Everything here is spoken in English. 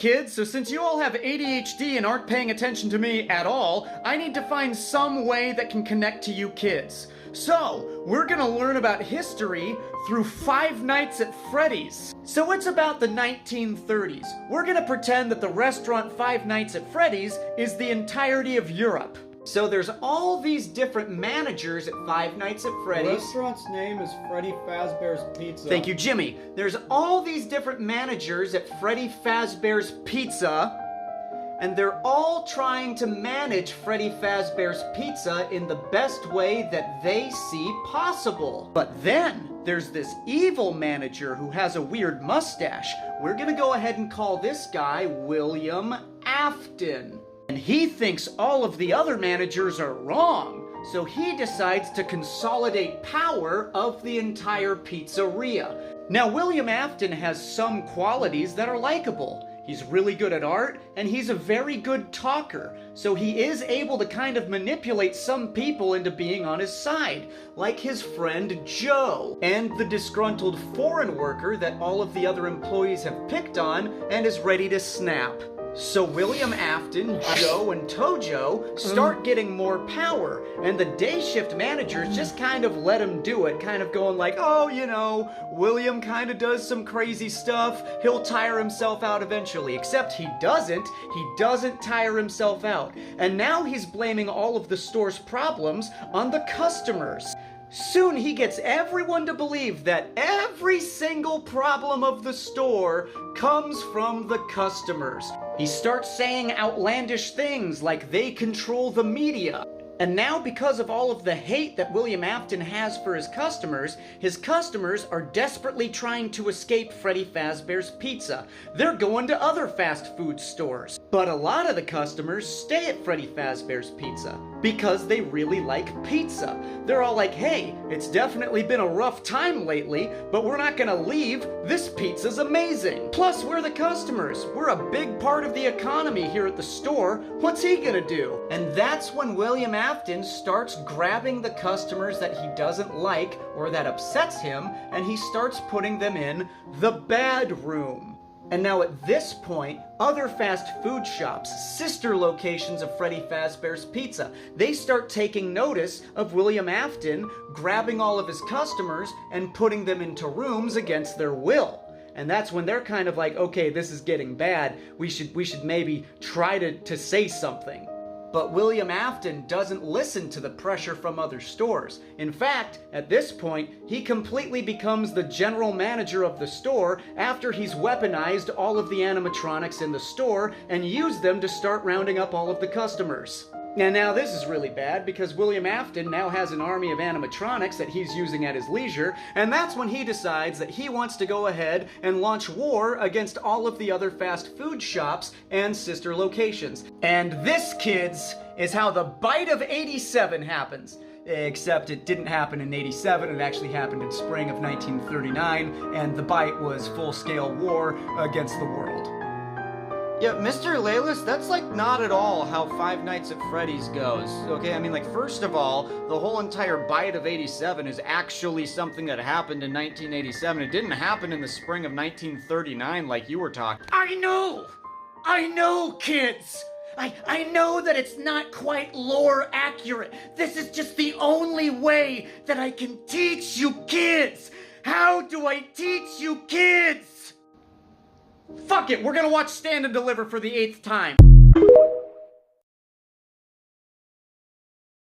Kids, so since you all have ADHD and aren't paying attention to me at all, I need to find some way that can connect to you kids. So, we're gonna learn about history through Five Nights at Freddy's. So it's about the 1930s. We're gonna pretend that the restaurant Five Nights at Freddy's is the entirety of Europe. So there's all these different managers at Five Nights at Freddy's. The restaurant's name is Freddy Fazbear's Pizza. Thank you, Jimmy. There's all these different managers at Freddy Fazbear's Pizza, and they're all trying to manage Freddy Fazbear's Pizza in the best way that they see possible. But then, there's this evil manager who has a weird mustache. We're gonna go ahead and call this guy William Afton. And he thinks all of the other managers are wrong, so he decides to consolidate power of the entire pizzeria. Now, William Afton has some qualities that are likable. He's really good at art, and he's a very good talker, so he is able to kind of manipulate some people into being on his side, like his friend Joe, and the disgruntled foreign worker that all of the other employees have picked on and is ready to snap. So William Afton, Joe, and Tojo start getting more power, and the day shift managers just kind of let him do it, kind of going like, oh, you know, William kind of does some crazy stuff, he'll tire himself out eventually, except he doesn't tire himself out, and now he's blaming all of the store's problems on the customers. Soon he gets everyone to believe that every single problem of the store comes from the customers. He starts saying outlandish things like they control the media. And now, because of all of the hate that William Afton has for his customers are desperately trying to escape Freddy Fazbear's Pizza. They're going to other fast food stores. But a lot of the customers stay at Freddy Fazbear's Pizza because they really like pizza. They're all like, hey, it's definitely been a rough time lately, but we're not gonna leave. This pizza's amazing. Plus, we're the customers. We're a big part of the economy here at the store. What's he gonna do? And that's when William Afton starts grabbing the customers that he doesn't like or that upsets him, and he starts putting them in the bad room. And now at this point, other fast food shops, sister locations of Freddy Fazbear's Pizza, they start taking notice of William Afton grabbing all of his customers and putting them into rooms against their will. And that's when they're kind of like, okay, this is getting bad. We should maybe try to say something. But William Afton doesn't listen to the pressure from other stores. In fact, at this point, he completely becomes the general manager of the store after he's weaponized all of the animatronics in the store and used them to start rounding up all of the customers. And now this is really bad because William Afton now has an army of animatronics that he's using at his leisure, and that's when he decides that he wants to go ahead and launch war against all of the other fast food shops and sister locations. And this, kids, is how the Bite of '87 happens. Except it didn't happen in '87, it actually happened in spring of 1939, and the Bite was full-scale war against the world. Yeah, Mr. Laylis, that's like not at all how Five Nights at Freddy's goes. Okay, I mean, like, first of all, the whole entire Bite of '87 is actually something that happened in 1987. It didn't happen in the spring of 1939 like you were talking. I know, kids! I know that it's not quite lore accurate. This is just the only way that I can teach you kids! How do I teach you kids? Fuck it, we're gonna watch Stand and Deliver for the 8th time.